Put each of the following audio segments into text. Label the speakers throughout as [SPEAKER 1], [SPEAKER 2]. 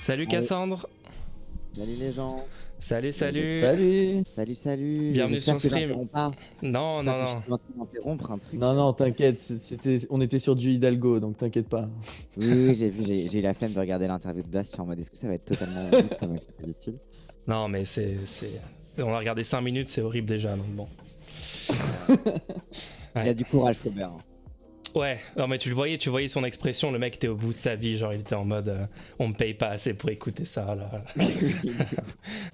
[SPEAKER 1] Salut
[SPEAKER 2] Allez,
[SPEAKER 1] Cassandre.
[SPEAKER 2] salut les gens.
[SPEAKER 1] Salut, salut.
[SPEAKER 3] Salut.
[SPEAKER 2] Salut.
[SPEAKER 1] Bienvenue sur
[SPEAKER 2] J'espère
[SPEAKER 1] le
[SPEAKER 2] que
[SPEAKER 1] stream.
[SPEAKER 2] j'interromps pas.
[SPEAKER 1] Non,
[SPEAKER 2] J'espère
[SPEAKER 1] non,
[SPEAKER 2] que je
[SPEAKER 1] non.
[SPEAKER 2] suis en train d'interrompre un truc.
[SPEAKER 3] Non, t'inquiète, on était sur du Hidalgo, donc t'inquiète pas.
[SPEAKER 2] Oui, j'ai vu, j'ai eu la flemme de regarder l'interview de Blast. Je suis en mode, est-ce que ça va être totalement vide comme d'habitude?
[SPEAKER 1] Non, mais c'est... On a regardé 5 minutes, c'est horrible déjà, donc bon.
[SPEAKER 2] Il a du courage, Faubert.
[SPEAKER 1] Ouais, non mais tu voyais son expression, le mec était au bout de sa vie, genre il était en mode on me paye pas assez pour écouter ça là.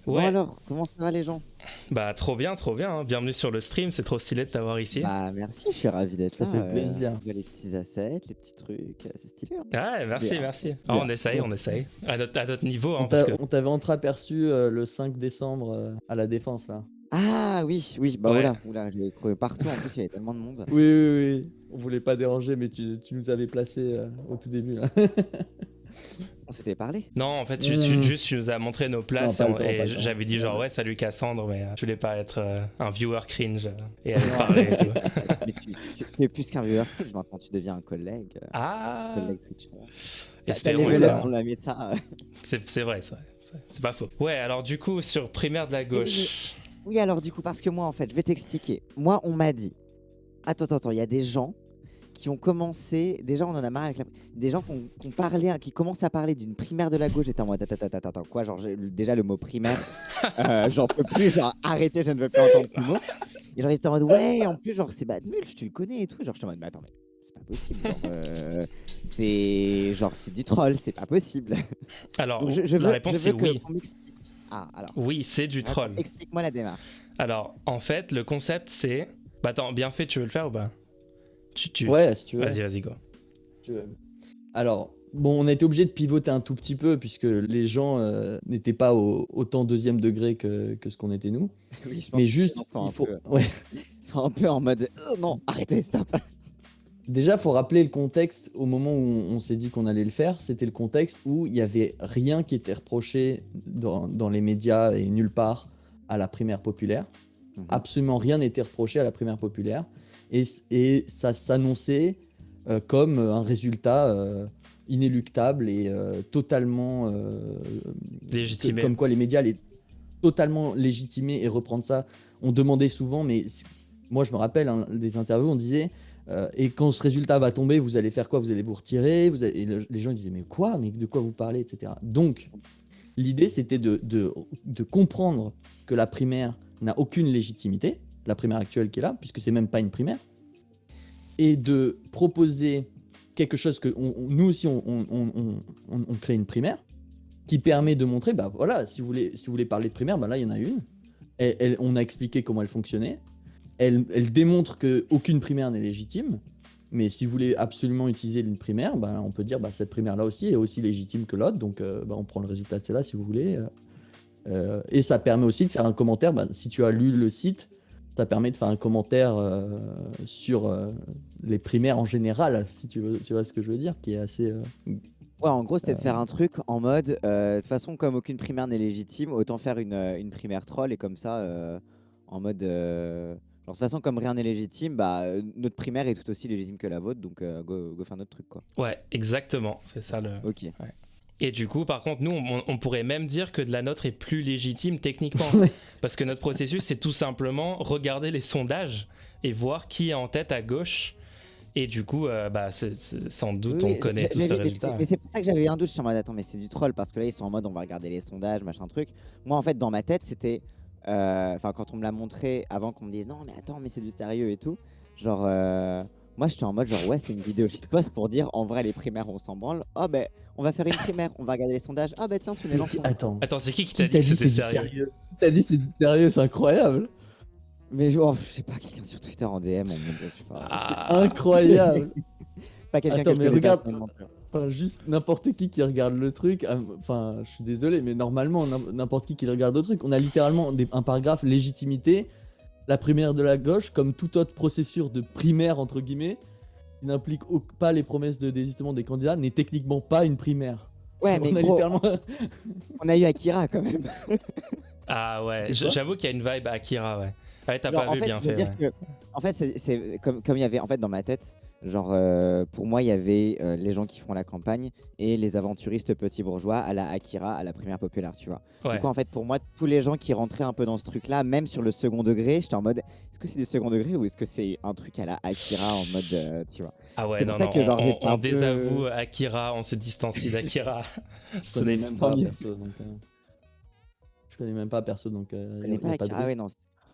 [SPEAKER 2] Bon
[SPEAKER 1] Ouais,
[SPEAKER 2] alors, comment ça va les gens?
[SPEAKER 1] bah trop bien, hein. Bienvenue sur le stream, c'est trop stylé de t'avoir ici.
[SPEAKER 2] Bah merci, je suis ravi d'être
[SPEAKER 3] Ça
[SPEAKER 2] là.
[SPEAKER 3] fait plaisir.
[SPEAKER 2] Je vois les petits assets, les petits trucs, c'est stylé. Hein.
[SPEAKER 1] Ouais, merci,
[SPEAKER 2] Bien.
[SPEAKER 1] merci. Ah,
[SPEAKER 2] Bien.
[SPEAKER 1] on essaye. À notre niveau, hein,
[SPEAKER 3] On
[SPEAKER 1] parce que...
[SPEAKER 3] on t'avait entreaperçu le 5 décembre à la Défense, là.
[SPEAKER 2] Ah oui, bah
[SPEAKER 1] Ouais.
[SPEAKER 2] oula, je l'ai trouvé partout. En plus, il y avait tellement de monde.
[SPEAKER 3] Oui. On voulait pas déranger, mais tu nous avais placé au tout début, là.
[SPEAKER 2] On s'était parlé.
[SPEAKER 1] Non, en fait,
[SPEAKER 3] Mm.
[SPEAKER 1] juste tu nous as montré nos places
[SPEAKER 3] Non, pas le temps,
[SPEAKER 1] et
[SPEAKER 3] pas le temps.
[SPEAKER 1] j'avais dit genre ouais, salut Cassandre, mais je voulais pas être un viewer cringe et aller parler et tout.
[SPEAKER 2] Mais tu es plus qu'un viewer Twitch, maintenant tu deviens un collègue.
[SPEAKER 1] Ah,
[SPEAKER 2] Collègue Twitch.
[SPEAKER 1] espérons
[SPEAKER 2] level
[SPEAKER 1] ça.
[SPEAKER 2] up dans la méta.
[SPEAKER 1] C'est vrai, c'est pas faux. Ouais, alors du coup, sur primaire de la gauche.
[SPEAKER 2] Oui, alors du coup, parce que moi, en fait, je vais t'expliquer. Moi, on m'a dit. Attends, il y a des gens qui ont commencé. Déjà, on en a marre avec des gens qui ont parlé, qui commencent à parler d'une primaire de la gauche. J'étais en mode attends, quoi? Genre, déjà le mot primaire, j'en peux plus. Genre, arrêtez, je ne veux plus entendre le mot. Et genre, ils étaient en mode ouais, en plus, genre, c'est Bad Mulch, tu le connais et tout. Genre, je suis en mode, mais attends, mais c'est pas possible. C'est du troll, c'est pas possible.
[SPEAKER 1] Alors,
[SPEAKER 2] Donc, je
[SPEAKER 1] la
[SPEAKER 2] veux,
[SPEAKER 1] réponse
[SPEAKER 2] je
[SPEAKER 1] c'est
[SPEAKER 2] veux que-
[SPEAKER 1] oui.
[SPEAKER 2] qu'on m'explique. Ah, alors.
[SPEAKER 1] Oui, c'est du troll.
[SPEAKER 2] Explique-moi la démarche.
[SPEAKER 1] Alors, en fait, le concept c'est. Bah attends, bien fait, tu veux le faire ou pas?
[SPEAKER 3] Ouais, si tu veux.
[SPEAKER 1] Vas-y, go.
[SPEAKER 3] Tu veux. Alors, bon, on a été obligé de pivoter un tout petit peu, puisque les gens n'étaient pas autant deuxième degré que ce qu'on était nous.
[SPEAKER 2] Oui, je pense
[SPEAKER 3] Mais
[SPEAKER 2] que
[SPEAKER 3] juste,
[SPEAKER 2] les gens sont
[SPEAKER 3] il faut...
[SPEAKER 2] peu-
[SPEAKER 3] Ouais.
[SPEAKER 2] sont un peu en mode non, arrêtez, stop.
[SPEAKER 3] Déjà, faut rappeler le contexte au moment où on s'est dit qu'on allait le faire. C'était le contexte où il n'y avait rien qui était reproché dans les médias et nulle part à la primaire populaire. Absolument rien n'était reproché à la primaire populaire. Et ça s'annonçait comme un résultat inéluctable et totalement...
[SPEAKER 1] Légitimé.
[SPEAKER 3] Comme quoi les médias allaient totalement légitimer et reprendre ça. On demandait souvent, mais moi je me rappelle des interviews, on disait... et quand ce résultat va tomber, vous allez faire quoi? Vous allez vous retirer? Et les gens disaient mais quoi? Mais de quoi vous parlez? Etc. Donc l'idée c'était de comprendre que la primaire n'a aucune légitimité, la primaire actuelle qui est là, puisque c'est même pas une primaire, et de proposer quelque chose que nous aussi on crée une primaire qui permet de montrer, bah voilà, si vous voulez parler de primaire, bah là il y en a une. On a expliqué comment elle fonctionnait. Elle démontre qu'aucune primaire n'est légitime, mais si vous voulez absolument utiliser une primaire, bah, on peut dire bah, cette primaire-là aussi est aussi légitime que l'autre, donc bah, on prend le résultat de celle-là si vous voulez. Et ça permet aussi de faire un commentaire, bah, si tu as lu le site, ça permet de faire un commentaire sur les primaires en général, si tu vois ce que je veux dire, qui est assez...
[SPEAKER 2] Ouais, en gros, c'était de faire un truc en mode de toute façon, comme aucune primaire n'est légitime, autant faire une primaire troll et comme ça, en mode. Genre, de toute façon, comme rien n'est légitime, bah, notre primaire est tout aussi légitime que la vôtre, donc go faire notre truc, quoi.
[SPEAKER 1] Ouais, exactement, c'est ça le...
[SPEAKER 2] Ok.
[SPEAKER 1] Ouais. Et du coup, par contre, nous, on pourrait même dire que de la nôtre est plus légitime techniquement. Parce que notre processus, c'est tout simplement regarder les sondages et voir qui est en tête à gauche. Et du coup, bah, sans doute, on connaît tous les résultats.
[SPEAKER 2] Mais c'est pour ça que j'avais eu un doute. Je suis en mode, attends, mais c'est du troll parce que là, ils sont en mode, on va regarder les sondages, machin truc. Moi, en fait, dans ma tête, c'était. Enfin, quand on me l'a montré avant qu'on me dise, non, mais attends, mais c'est du sérieux et tout. Genre. Moi, j'étais en mode genre, ouais, c'est une vidéo shitpost pour dire, en vrai, les primaires, on s'en branle. Oh, ben, on va faire une primaire, on va regarder les sondages. Ah, ben, tiens, c'est mes gens.
[SPEAKER 3] Attends,
[SPEAKER 1] Attends, c'est qui t'a dit que c'était sérieux?
[SPEAKER 3] T'as dit c'est du sérieux, c'est incroyable.
[SPEAKER 2] Mais je sais pas, quelqu'un sur Twitter en DM, je sais pas.
[SPEAKER 3] C'est incroyable.
[SPEAKER 2] Pas quelqu'un
[SPEAKER 3] Attends,
[SPEAKER 2] que je
[SPEAKER 3] mais
[SPEAKER 2] connais
[SPEAKER 3] regarde,
[SPEAKER 2] personnellement, tu vois.
[SPEAKER 3] enfin, juste n'importe qui regarde le truc, enfin, je suis désolé, mais normalement, n'importe qui regarde le truc, on a littéralement un paragraphe légitimité, la primaire de la gauche, comme tout autre processus de primaire, entre guillemets, qui n'implique pas les promesses de désistement des candidats, n'est techniquement pas une primaire.
[SPEAKER 2] Ouais, mais
[SPEAKER 3] on a
[SPEAKER 2] gros,
[SPEAKER 3] littéralement...
[SPEAKER 2] on a eu Akira quand même.
[SPEAKER 1] Ah ouais,
[SPEAKER 3] C'était quoi?
[SPEAKER 1] j'avoue qu'il y a une vibe Akira, ouais. Ouais, t'as
[SPEAKER 2] Genre,
[SPEAKER 1] pas
[SPEAKER 2] en
[SPEAKER 1] vu
[SPEAKER 2] fait,
[SPEAKER 1] bien fait.
[SPEAKER 2] c'est-à-dire
[SPEAKER 1] Ouais.
[SPEAKER 2] que, en fait, c'est comme il y avait, en fait, dans ma tête, Genre, pour moi, il y avait les gens qui font la campagne et les aventuristes petits bourgeois à la Akira, à la primaire populaire, tu vois. Du
[SPEAKER 1] Ouais.
[SPEAKER 2] coup, en fait, pour moi, tous les gens qui rentraient un peu dans ce truc-là, même sur le second degré, j'étais en mode, est-ce que c'est du second degré ou est-ce que c'est un truc à la Akira en mode, tu vois.
[SPEAKER 1] Ah ouais,
[SPEAKER 2] C'est
[SPEAKER 1] non,
[SPEAKER 2] pour ça
[SPEAKER 1] non,
[SPEAKER 2] que, genre, j'étais
[SPEAKER 1] on
[SPEAKER 2] un peu...
[SPEAKER 1] désavoue Akira, on se distancie d'Akira.
[SPEAKER 3] Je
[SPEAKER 1] Ce
[SPEAKER 3] connais
[SPEAKER 1] n'est
[SPEAKER 3] même
[SPEAKER 2] Tant
[SPEAKER 3] pas
[SPEAKER 2] mieux.
[SPEAKER 3] perso, donc je connais même pas perso, donc
[SPEAKER 2] Je
[SPEAKER 3] y
[SPEAKER 2] connais pas
[SPEAKER 3] a pas de
[SPEAKER 2] Akira, ah ouais,
[SPEAKER 3] risque.
[SPEAKER 2] non.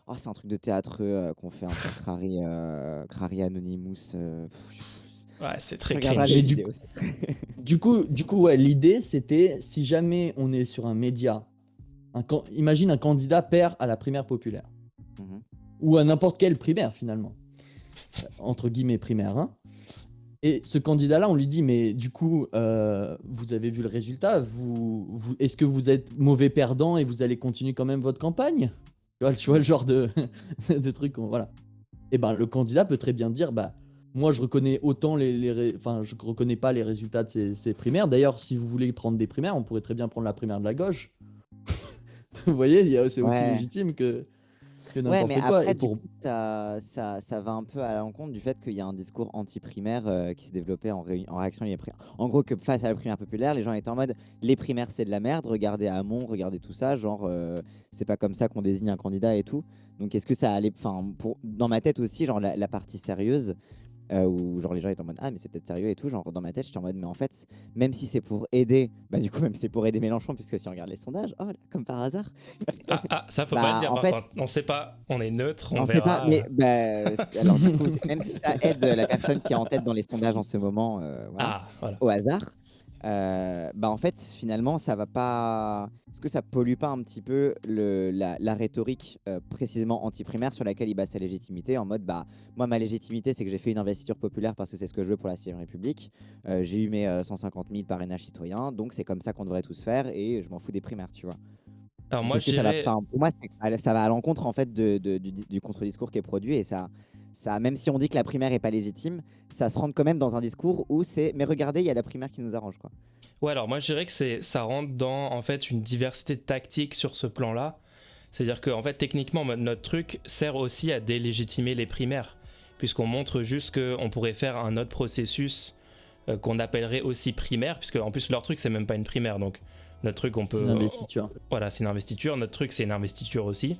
[SPEAKER 2] Oh, c'est un truc de théâtre qu'on fait un peu Crary Anonymous.
[SPEAKER 1] Ouais, c'est
[SPEAKER 2] Tu
[SPEAKER 1] très
[SPEAKER 2] regarderas
[SPEAKER 1] cringe.
[SPEAKER 2] les
[SPEAKER 3] Et
[SPEAKER 2] vidéos.
[SPEAKER 3] du coup, ouais, l'idée c'était si jamais on est sur un média, imagine un candidat perd à la primaire populaire
[SPEAKER 2] Mhm.
[SPEAKER 3] ou à n'importe quelle primaire finalement, entre guillemets primaire, hein. Et ce candidat-là, on lui dit, mais du coup, vous avez vu le résultat, est-ce que vous êtes mauvais perdant et vous allez continuer quand même votre campagne? Tu vois le genre de, de truc, voilà. Et ben, le candidat peut très bien dire, bah, moi, je reconnais autant enfin, je reconnais pas les résultats de ces primaires. D'ailleurs, si vous voulez prendre des primaires, on pourrait très bien prendre la primaire de la gauche. Vous voyez, c'est aussi
[SPEAKER 2] Ouais.
[SPEAKER 3] légitime que
[SPEAKER 2] Ouais, mais
[SPEAKER 3] n'importe quoi. Et
[SPEAKER 2] après, du
[SPEAKER 3] pour,
[SPEAKER 2] coup, ça va un peu à l'encontre du fait qu'il y a un discours anti-primaire qui s'est développé en réaction à les primaires. En gros, que face à la primaire populaire, les gens étaient en mode les primaires, c'est de la merde, regardez Hamon, regardez tout ça, genre, c'est pas comme ça qu'on désigne un candidat et tout. Donc, est-ce que ça allait. Enfin, dans ma tête aussi, genre, la partie sérieuse, où genre les gens étaient en mode ah mais c'est peut-être sérieux et tout, genre dans ma tête j'étais en mode mais en fait même si c'est pour aider, bah du coup même si c'est pour aider Mélenchon, puisque si on regarde les sondages, oh là, comme par hasard,
[SPEAKER 1] Ça faut pas le
[SPEAKER 2] bah
[SPEAKER 1] dire
[SPEAKER 2] en
[SPEAKER 1] par
[SPEAKER 2] fait
[SPEAKER 1] contre. On sait pas, on est neutre, on
[SPEAKER 2] on sait pas,
[SPEAKER 1] verra.
[SPEAKER 2] mais bah, alors du coup même si ça aide la personne qui est en tête dans les sondages en ce moment, voilà,
[SPEAKER 1] Ah, voilà.
[SPEAKER 2] au hasard, bah en fait finalement ça va pas, est-ce que ça pollue pas un petit peu la rhétorique précisément anti-primaire sur laquelle il base sa légitimité en mode bah moi ma légitimité c'est que j'ai fait une investiture populaire parce que c'est ce que je veux pour la 6ème République. J'ai eu mes 150 000 parrainages citoyens, donc c'est comme ça qu'on devrait tous faire et je m'en fous des primaires, tu vois.
[SPEAKER 1] Alors
[SPEAKER 2] Donc
[SPEAKER 1] moi
[SPEAKER 2] est-ce
[SPEAKER 1] je
[SPEAKER 2] que ça va,
[SPEAKER 1] dirais,
[SPEAKER 2] enfin pour moi ça va à l'encontre en fait du contre-discours qui est produit, et ça, même si on dit que la primaire est pas légitime, ça se rentre quand même dans un discours où c'est mais regardez il y a la primaire qui nous arrange, quoi.
[SPEAKER 1] ouais, alors moi je dirais que ça rentre dans en fait une diversité de tactiques sur ce plan-là. C'est-à-dire que en fait techniquement notre truc sert aussi à délégitimer les primaires, puisqu'on montre juste qu'on pourrait faire un autre processus qu'on appellerait aussi primaire, puisque en plus leur truc c'est même pas une primaire, donc notre truc on
[SPEAKER 3] c'est
[SPEAKER 1] peut,
[SPEAKER 3] une investiture.
[SPEAKER 1] voilà, c'est une investiture, notre truc c'est une investiture aussi.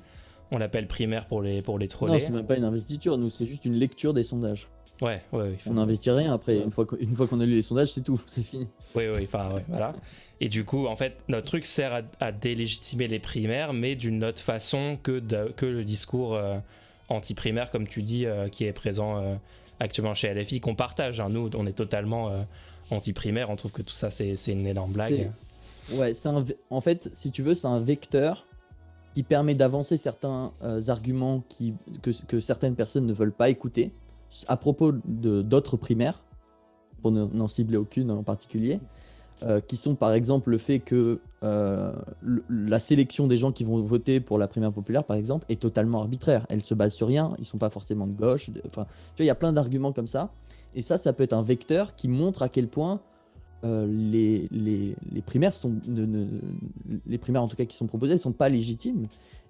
[SPEAKER 1] On l'appelle primaire pour les
[SPEAKER 3] Non,
[SPEAKER 1] troller.
[SPEAKER 3] c'est même pas une investiture, nous, c'est juste une lecture des sondages.
[SPEAKER 1] Ouais, il faut-
[SPEAKER 3] On n'investit rien après, une fois qu'on a lu les sondages, c'est tout, c'est fini.
[SPEAKER 1] Oui, enfin, ouais, voilà. Et du coup, en fait, notre truc sert à délégitimer les primaires, mais d'une autre façon que le discours anti-primaire, comme tu dis, qui est présent actuellement chez LFI, qu'on partage. Hein. Nous, on est totalement anti-primaire, on trouve que tout ça, c'est une énorme blague.
[SPEAKER 3] Ouais, en fait, si tu veux, c'est un vecteur qui permet d'avancer certains arguments que certaines personnes ne veulent pas écouter à propos d'autres primaires, pour n'en cibler aucune en particulier, qui sont par exemple le fait que la sélection des gens qui vont voter pour la primaire populaire, par exemple, est totalement arbitraire. Elle se base sur rien, ils sont pas forcément de gauche, enfin, tu vois, il y a plein d'arguments comme ça, et ça peut être un vecteur qui montre à quel point les primaires les primaires en tout cas qui sont proposées, elles sont pas légitimes,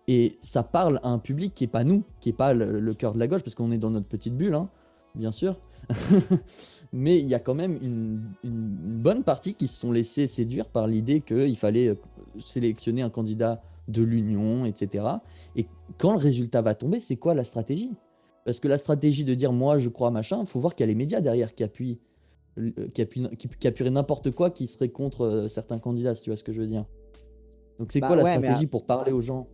[SPEAKER 3] et ça parle à un public qui est pas nous, qui est pas le cœur de la gauche, parce qu'on est dans notre petite bulle, hein, bien sûr. Mais il y a quand même une bonne partie qui se sont laissés séduire par l'idée qu'il fallait sélectionner un candidat de l'Union, etc. Et quand le résultat va tomber, c'est quoi la stratégie? Parce que la stratégie de dire moi je crois machin, faut voir qu'il y a les médias derrière qui appuieraient n'importe quoi qui serait contre certains candidats, si tu vois ce que je veux dire. Donc c'est
[SPEAKER 2] Bah
[SPEAKER 3] quoi la
[SPEAKER 2] ouais, mais
[SPEAKER 3] stratégie pour parler aux gens?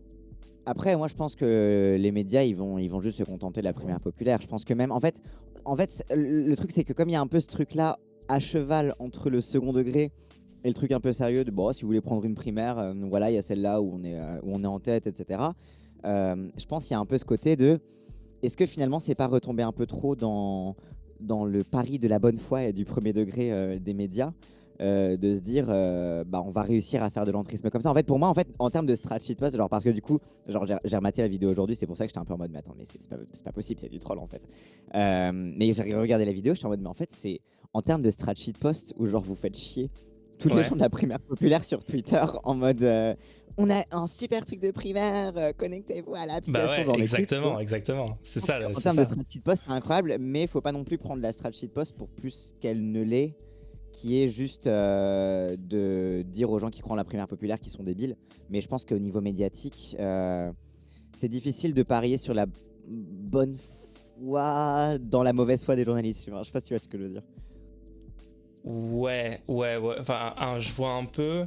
[SPEAKER 2] après, moi, je pense que les médias, ils vont juste se contenter de la primaire populaire. Je pense que même, en fait, le truc, c'est que comme il y a un peu ce truc-là à cheval entre le second degré et le truc un peu sérieux de, bon, si vous voulez prendre une primaire, voilà, il y a celle-là où on est en tête, etc. Je pense qu'il y a un peu ce côté de, est-ce que finalement, c'est pas retomber un peu trop dans le pari de la bonne foi et du premier degré des médias, de se dire bah on va réussir à faire de l'entrisme comme ça. En fait, pour moi, en fait, en termes de strat shitpost, genre parce que du coup, genre j'ai rematé la vidéo aujourd'hui, c'est pour ça que j'étais un peu en mode mais attends, mais c'est pas possible, c'est du troll en fait. Mais j'ai regardé la vidéo, j'étais en mode mais en fait c'est en termes de strat shitpost où genre vous faites chier tous les
[SPEAKER 1] Ouais.
[SPEAKER 2] gens de la primaire populaire sur Twitter en mode on a un super truc de primaire, connectez-vous à
[SPEAKER 1] Bah
[SPEAKER 2] l'application.
[SPEAKER 1] ouais,
[SPEAKER 2] genre des trucs,
[SPEAKER 1] exactement, exactement. C'est ça,
[SPEAKER 2] en
[SPEAKER 1] c'est
[SPEAKER 2] termes de
[SPEAKER 1] ça.
[SPEAKER 2] strat shitpost, c'est incroyable, mais il faut pas non plus prendre la strat shitpost pour plus qu'elle ne l'est, qui est juste de dire aux gens qui croient en la primaire populaire qu'ils sont débiles. Mais je pense qu'au niveau médiatique, c'est difficile de parier sur la bonne foi dans la mauvaise foi des journalistes. Je sais pas si tu vois ce que je veux dire.
[SPEAKER 1] Ouais. Enfin, je vois un peu.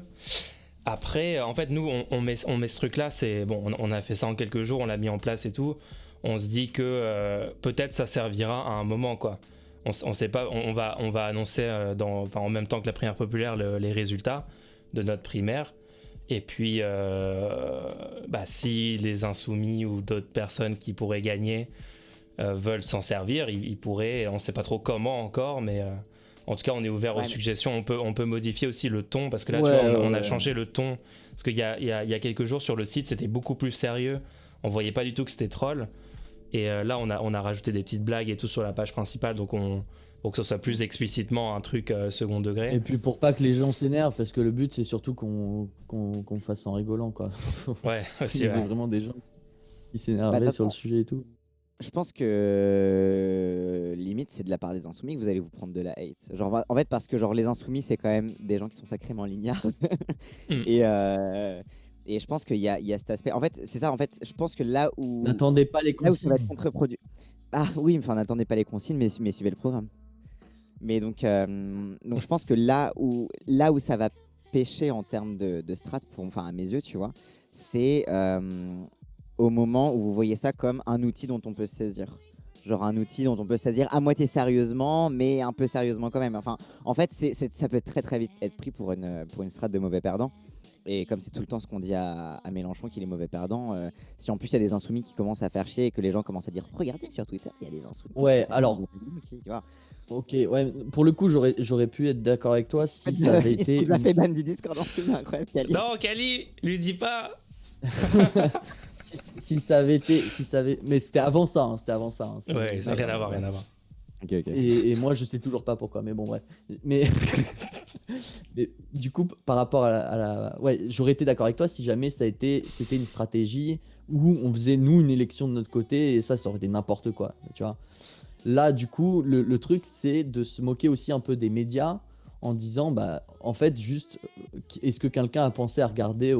[SPEAKER 1] Après, en fait, nous, on met ce truc-là. C'est bon, on a fait ça en quelques jours, on l'a mis en place et tout. On se dit que peut-être ça servira à un moment, quoi. On sait pas. On va annoncer en même temps que la primaire populaire les résultats de notre primaire. Et puis, si les insoumis ou d'autres personnes qui pourraient gagner veulent s'en servir, ils pourraient. On sait pas trop comment encore, mais en tout cas, on est ouvert aux suggestions. On peut modifier aussi le ton, parce que là, tu vois, on a changé le ton. Parce qu'il y a quelques jours sur le site, c'était beaucoup plus sérieux. On voyait pas du tout que c'était troll. Et là, on a rajouté des petites blagues et tout sur la page principale, donc pour que ce soit plus explicitement un truc second degré.
[SPEAKER 3] Et puis pour pas que les gens s'énervent, parce que le but c'est surtout qu'on fasse en rigolant, quoi.
[SPEAKER 1] Ouais, aussi.
[SPEAKER 3] Il y avait vraiment des gens qui s'énervaient sur le sujet et tout.
[SPEAKER 2] Je pense que limite c'est de la part des insoumis que vous allez vous prendre de la hate. Genre en fait parce que genre les insoumis c'est quand même des gens qui sont sacrément lignards. Et je pense qu'il y a cet aspect. En fait c'est ça. En fait je pense que là où
[SPEAKER 3] N'attendez pas les
[SPEAKER 2] là où ça va
[SPEAKER 3] consignes.
[SPEAKER 2] être contre-produit. Ah oui, enfin n'attendez pas les consignes, mais suivez le programme. Mais donc je pense que là où ça va pêcher en termes de strat, à mes yeux, tu vois, c'est au moment où vous voyez ça comme un outil dont on peut se saisir. Genre un outil dont on peut se saisir à moitié sérieusement, mais un peu sérieusement quand même. Enfin, en fait, ça peut très très vite être pris pour une strat de mauvais perdant. Et comme c'est tout le temps ce qu'on dit à Mélenchon qu'il est mauvais perdant, si en plus il y a des insoumis qui commencent à faire chier et que les gens commencent à dire regardez sur Twitter, il y a des insoumis.
[SPEAKER 3] Ouais, alors.
[SPEAKER 2] Tu vois.
[SPEAKER 3] Ok, ouais, pour le coup, j'aurais pu être d'accord avec toi si ça avait été.
[SPEAKER 2] Il a fait ban du Discord, c'est incroyable, Kali.
[SPEAKER 1] Non, Kali, lui dis pas.
[SPEAKER 3] si ça avait été. Mais c'était avant ça. Hein.
[SPEAKER 1] Ouais, ça n'a rien à voir.
[SPEAKER 2] Ok.
[SPEAKER 3] Et moi, je sais toujours pas pourquoi, mais bon, bref. Mais du coup, par rapport à la. Ouais, j'aurais été d'accord avec toi si jamais c'était une stratégie où on faisait, nous, une élection de notre côté et ça aurait été n'importe quoi, tu vois. Là, du coup, le truc, c'est de se moquer aussi un peu des médias en disant, en fait, juste, est-ce que quelqu'un a pensé à regarder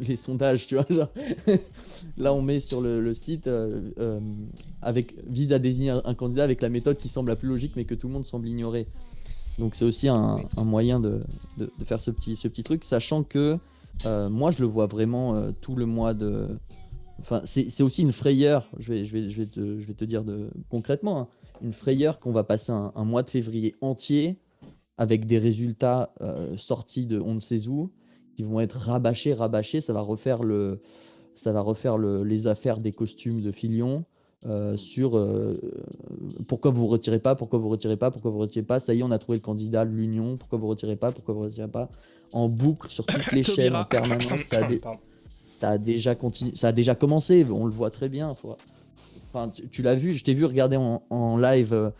[SPEAKER 3] les sondages, tu vois, genre, là, on met sur le site, vise à désigner un candidat avec la méthode qui semble la plus logique, mais que tout le monde semble ignorer. Donc, c'est aussi un moyen de faire ce petit truc, sachant que moi, je le vois vraiment tout le mois de... Enfin, c'est aussi une frayeur, je vais te dire concrètement, hein, une frayeur qu'on va passer un mois de février entier avec des résultats sortis de on ne sait où, qui vont être rabâchés, ça va refaire les affaires des costumes de Filion sur pourquoi vous retirez pas, ça y est, on a trouvé le candidat de l'Union, pourquoi vous retirez pas, en boucle sur toutes les chaînes en permanence, ça a déjà commencé, on le voit très bien. Enfin, tu l'as vu, je t'ai vu regarder en live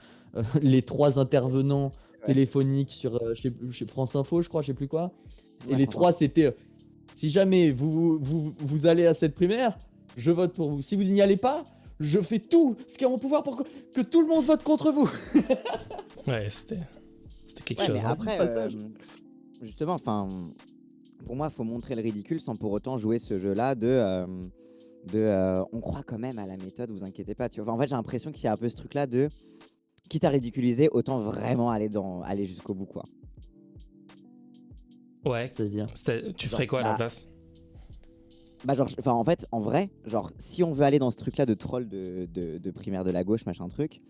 [SPEAKER 3] les 3 intervenants téléphoniques sur chez France Info, je crois, je sais plus quoi. Ouais, et les 3, c'était si jamais vous allez à cette primaire, je vote pour vous. Si vous n'y allez pas, je fais tout ce qui est en mon pouvoir pour que tout le monde vote contre vous.
[SPEAKER 1] Ouais, c'était quelque chose.
[SPEAKER 2] Mais après, justement, enfin. Pour moi, il faut montrer le ridicule sans pour autant jouer ce jeu-là on croit quand même à la méthode, vous inquiétez pas. Tu vois. En fait, j'ai l'impression qu'il y a un peu ce truc-là de quitte à ridiculiser, autant vraiment aller jusqu'au bout, quoi.
[SPEAKER 1] Ouais,
[SPEAKER 3] c'est-à-dire
[SPEAKER 1] tu ferais quoi à la place?
[SPEAKER 2] En fait, en vrai, genre, si on veut aller dans ce truc-là de troll de primaire de la gauche, machin truc,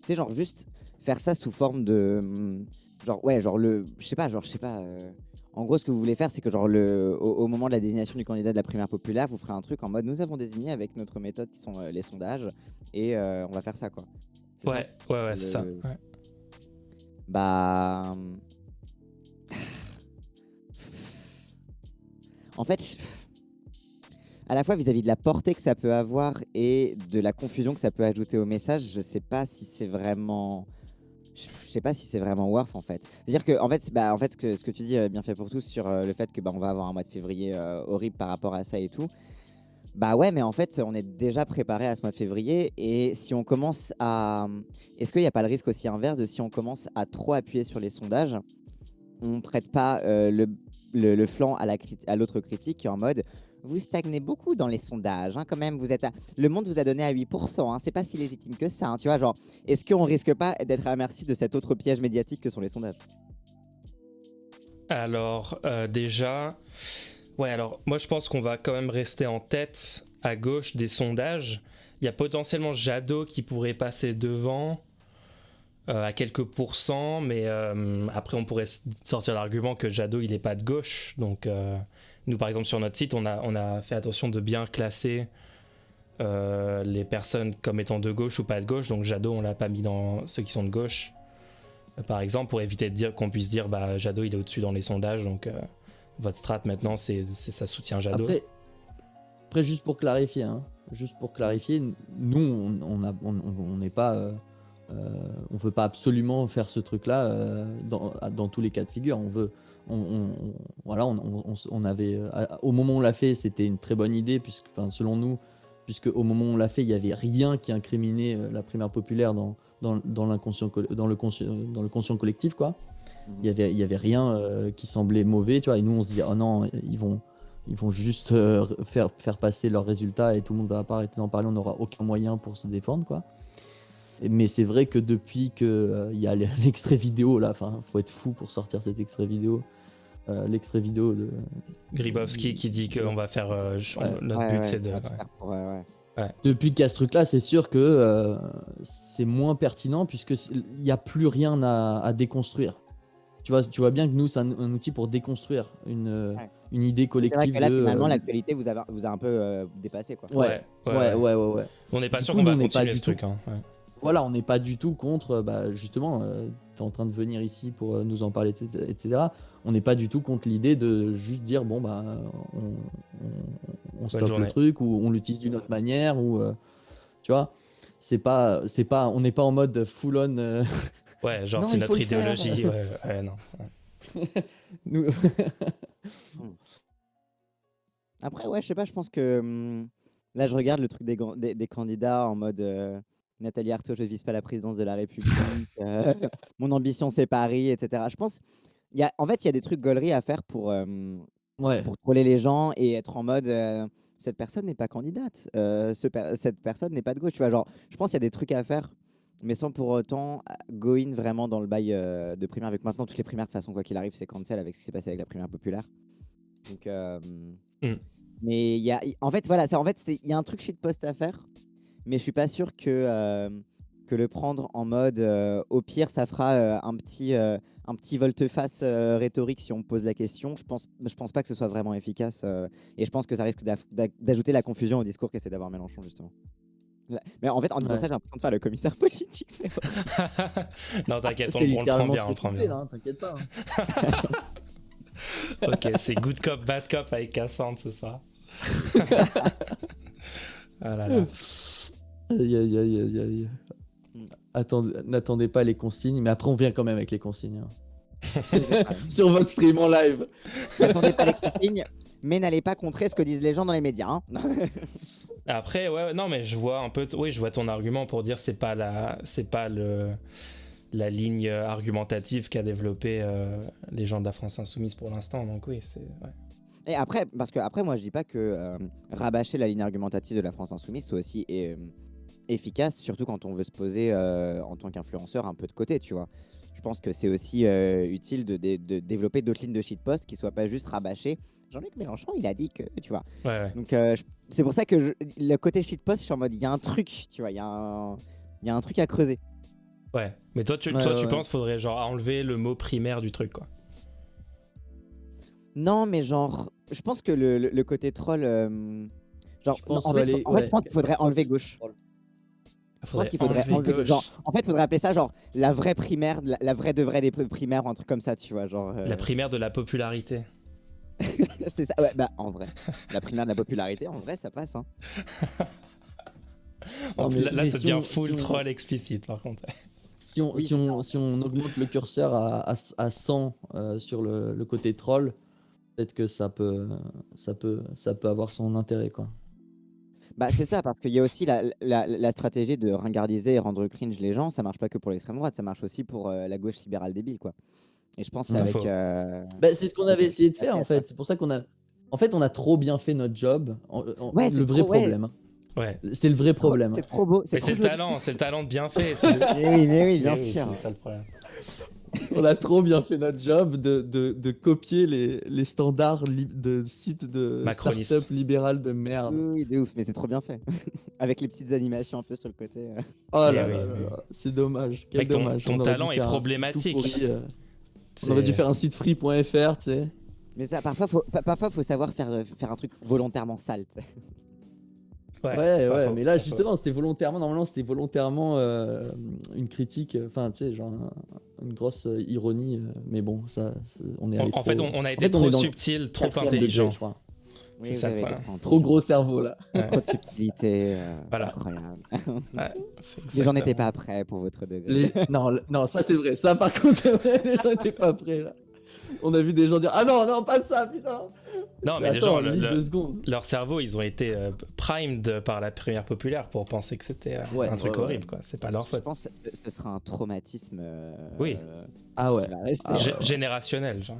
[SPEAKER 2] tu sais, genre, juste faire ça sous forme de. En gros, ce que vous voulez faire, c'est que genre au moment de la désignation du candidat de la primaire populaire, vous ferez un truc en mode nous avons désigné avec notre méthode qui sont les sondages et on va faire ça, quoi.
[SPEAKER 1] Ouais, c'est ça. Ouais.
[SPEAKER 2] En fait, à la fois vis-à-vis de la portée que ça peut avoir et de la confusion que ça peut ajouter au message, je sais pas si c'est vraiment... sais pas si c'est vraiment worth en fait. C'est-à-dire que en fait ce que tu dis bien fait pour tous sur le fait que on va avoir un mois de février horrible par rapport à ça et tout. Bah ouais, mais en fait, on est déjà préparé à ce mois de février et si on commence à est-ce qu'il n'y a pas le risque aussi inverse de si on commence à trop appuyer sur les sondages, on prête pas le flanc à l'autre critique qui est en mode vous stagnez beaucoup dans les sondages, hein, quand même. Le monde vous a donné à 8%, hein, c'est pas si légitime que ça. Hein, tu vois, genre, est-ce qu'on risque pas d'être à la merci de cet autre piège médiatique que sont les sondages?
[SPEAKER 1] Alors, déjà, ouais, alors moi je pense qu'on va quand même rester en tête à gauche des sondages. Il y a potentiellement Jadot qui pourrait passer devant à quelques pourcents, mais après on pourrait sortir l'argument que Jadot il est pas de gauche, donc nous par exemple sur notre site on a fait attention de bien classer les personnes comme étant de gauche ou pas de gauche, donc Jadot on l'a pas mis dans ceux qui sont de gauche par exemple pour éviter de dire qu'on puisse dire bah Jadot il est au-dessus dans les sondages, donc votre strat maintenant c'est ça soutient Jadot.
[SPEAKER 3] Après juste pour clarifier, nous on n'est pas on veut pas absolument faire ce truc-là dans tous les cas de figure. On avait au moment où on l'a fait, c'était une très bonne idée selon nous, puisque au moment où on l'a fait, il y avait rien qui incriminait la primaire populaire dans le conscient collectif quoi. Il y avait rien qui semblait mauvais, tu vois. Et nous on se dit oh non, ils vont juste faire passer leurs résultats et tout le monde va pas arrêter d'en parler, on n'aura aucun moyen pour se défendre quoi. Mais c'est vrai que depuis qu'il y a l'extrait vidéo là, faut être fou pour sortir cet extrait vidéo. L'extrait vidéo de
[SPEAKER 1] Gribowski qui dit qu'on va faire notre but c'est de
[SPEAKER 3] Depuis qu'il y a ce truc là, c'est sûr que c'est moins pertinent puisqu'il n'y a plus rien à déconstruire. Tu vois bien que nous c'est un outil pour déconstruire une idée collective.
[SPEAKER 2] C'est vrai que là finalement l'actualité vous a un peu dépassé quoi.
[SPEAKER 3] Ouais.
[SPEAKER 1] On n'est pas sûr qu'on va continuer ce truc.
[SPEAKER 3] Voilà, on n'est pas du tout contre, justement, tu es en train de venir ici pour nous en parler, etc. On n'est pas du tout contre l'idée de juste dire, bon, on stoppe le truc, ou on l'utilise d'une autre manière, ou, tu vois, on n'est pas en mode full on.
[SPEAKER 1] Ouais, genre non, c'est notre idéologie. Non.
[SPEAKER 3] Nous...
[SPEAKER 2] Après, ouais, je sais pas, je pense que là, je regarde le truc des candidats en mode Nathalie Arthaud, je ne vise pas la présidence de la République, mon ambition c'est Paris, etc. Je pense, en fait, il y a des trucs gauleries à faire pour troller les gens et être en mode cette personne n'est pas candidate, cette personne n'est pas de gauche. Tu vois, genre, je pense qu'il y a des trucs à faire, mais sans pour autant go in vraiment dans le bail de primaire. Avec maintenant, toutes les primaires, de toute façon, quoi qu'il arrive, c'est cancel avec ce qui s'est passé avec la primaire populaire. Donc, mais il y a, en fait, voilà, il y a un truc shitpost à faire. Mais je suis pas sûr que le prendre en mode au pire ça fera un petit volte-face rhétorique si on me pose la question. Je pense pas que ce soit vraiment efficace et je pense que ça risque d'ajouter la confusion au discours qu'essaie d'avoir Mélenchon justement. Mais en fait en disant ça j'ai l'impression de faire le commissaire politique.
[SPEAKER 1] Non t'inquiète, on le prend bien.
[SPEAKER 3] Là, t'inquiète pas.
[SPEAKER 1] Ok, c'est good cop bad cop avec Cassandre ce soir. Ah là là.
[SPEAKER 3] Aïe. N'attendez pas les consignes, mais après on vient quand même avec les consignes. Sur votre stream en live.
[SPEAKER 2] N'attendez pas les consignes, mais n'allez pas contrer ce que disent les gens dans les médias. Hein.
[SPEAKER 1] Après, non, mais je vois un peu, je vois ton argument pour dire c'est pas la ligne argumentative qu'a développé les gens de la France Insoumise pour l'instant. Donc oui, c'est. Ouais.
[SPEAKER 2] Et après, parce que après, moi, je dis pas que rabâcher la ligne argumentative de la France Insoumise soit aussi efficace, surtout quand on veut se poser en tant qu'influenceur un peu de côté, tu vois. Je pense que c'est aussi utile de développer d'autres lignes de shitpost qui soient pas juste rabâchées. Jean-Luc Mélenchon, il a dit que, tu vois.
[SPEAKER 1] Ouais.
[SPEAKER 2] Donc, c'est pour ça que le côté shitpost, je suis en mode, il y a un truc, tu vois, il y a un truc à creuser.
[SPEAKER 1] Ouais, mais toi, tu penses qu'il faudrait genre enlever le mot primaire du truc, quoi.
[SPEAKER 2] Non, mais genre, je pense que le côté troll, genre, en fait, je pense qu'il faudrait enlever gauche. Je pense qu'il faudrait enlever gauche. Genre, en fait, il faudrait appeler ça genre la vraie primaire, la vraie de vraie des primaires ou un truc comme ça, tu vois, genre.
[SPEAKER 1] La primaire de la popularité.
[SPEAKER 2] C'est ça, ouais, en vrai. La primaire de la popularité, en vrai, ça passe, hein.
[SPEAKER 1] Là, ça devient full troll explicite, par contre.
[SPEAKER 2] Oui,
[SPEAKER 3] si on augmente le curseur à 100 sur le côté troll, peut-être que ça peut avoir son intérêt, quoi.
[SPEAKER 2] bah, c'est ça, parce qu'il y a aussi la stratégie de ringardiser et rendre cringe les gens. Ça marche pas que pour l'extrême droite, ça marche aussi pour la gauche libérale débile, quoi. Et je pense que c'est
[SPEAKER 3] Pas
[SPEAKER 2] avec.
[SPEAKER 1] faux.
[SPEAKER 3] Bah, c'est ce qu'on avait essayé de faire, en fait. C'est pour ça en fait, on a trop bien fait notre job.
[SPEAKER 2] Ouais,
[SPEAKER 3] Le
[SPEAKER 2] c'est
[SPEAKER 3] vrai
[SPEAKER 2] trop, ouais.
[SPEAKER 3] problème, hein.
[SPEAKER 1] Ouais.
[SPEAKER 3] C'est le vrai problème.
[SPEAKER 2] C'est trop beau.
[SPEAKER 1] Mais
[SPEAKER 2] trop
[SPEAKER 1] c'est le
[SPEAKER 2] joli.
[SPEAKER 1] talent, c'est le talent de bien fait.
[SPEAKER 2] Mais oui, bien
[SPEAKER 1] Mais oui,
[SPEAKER 2] sûr.
[SPEAKER 1] c'est ça le problème.
[SPEAKER 3] On a trop bien fait notre job de copier les standards de sites de
[SPEAKER 1] Macronistes.
[SPEAKER 3] start-up libérales de merde.
[SPEAKER 2] Oui, de ouf, mais c'est trop bien fait. Avec les petites animations un peu sur le côté.
[SPEAKER 3] Oh
[SPEAKER 1] Eh
[SPEAKER 3] là
[SPEAKER 1] oui,
[SPEAKER 3] là
[SPEAKER 1] oui.
[SPEAKER 3] là, c'est dommage. Quel
[SPEAKER 1] Mec, ton
[SPEAKER 3] dommage. On aurait
[SPEAKER 1] talent
[SPEAKER 3] dû
[SPEAKER 1] est
[SPEAKER 3] faire un site tout
[SPEAKER 1] problématique.
[SPEAKER 3] pourri, on
[SPEAKER 1] C'est-
[SPEAKER 3] aurait dû faire un site free.fr, tu sais.
[SPEAKER 2] Mais ça, parfois, faut savoir faire un truc volontairement sale. Tu sais.
[SPEAKER 1] Ouais,
[SPEAKER 3] Ouais,
[SPEAKER 1] pas
[SPEAKER 3] ouais,
[SPEAKER 1] faux,
[SPEAKER 3] mais là
[SPEAKER 1] pas faux.
[SPEAKER 3] justement, normalement c'était volontairement une critique, enfin tu sais, genre une grosse ironie, mais bon, on est allé
[SPEAKER 1] En fait,
[SPEAKER 3] trop.
[SPEAKER 1] on a
[SPEAKER 3] en
[SPEAKER 1] été
[SPEAKER 3] fait, on
[SPEAKER 1] trop
[SPEAKER 3] est dans le
[SPEAKER 1] subtil, trop
[SPEAKER 3] 4e degré,
[SPEAKER 1] intelligent.
[SPEAKER 3] je crois.
[SPEAKER 2] Oui,
[SPEAKER 1] C'est
[SPEAKER 2] vous
[SPEAKER 1] ça le
[SPEAKER 2] avez
[SPEAKER 1] problème.
[SPEAKER 2] été
[SPEAKER 3] Trop gros cerveau là.
[SPEAKER 2] Trop de subtilité.
[SPEAKER 1] Voilà.
[SPEAKER 2] Incroyable.
[SPEAKER 1] Ouais, c'est
[SPEAKER 2] Les gens n'étaient
[SPEAKER 1] exactement.
[SPEAKER 2] pas prêts pour votre degré.
[SPEAKER 3] Non, ça c'est vrai. Ça par contre, c'est vrai, les gens étaient pas prêts là. On a vu des gens dire ah non, pas ça, putain.
[SPEAKER 1] Non, mais les
[SPEAKER 3] Attends,
[SPEAKER 1] gens,
[SPEAKER 3] lis 2 secondes.
[SPEAKER 1] leur cerveau, ils ont été primed par la primaire populaire pour penser que c'était
[SPEAKER 3] Ouais,
[SPEAKER 1] un truc
[SPEAKER 3] ouais, ouais.
[SPEAKER 1] horrible, quoi. C'est pas leur
[SPEAKER 2] Je
[SPEAKER 1] faute.
[SPEAKER 2] pense que ce sera un traumatisme
[SPEAKER 1] Oui.
[SPEAKER 3] Ah ouais.
[SPEAKER 2] qui va rester.
[SPEAKER 3] Ah ouais.
[SPEAKER 1] Générationnel, genre.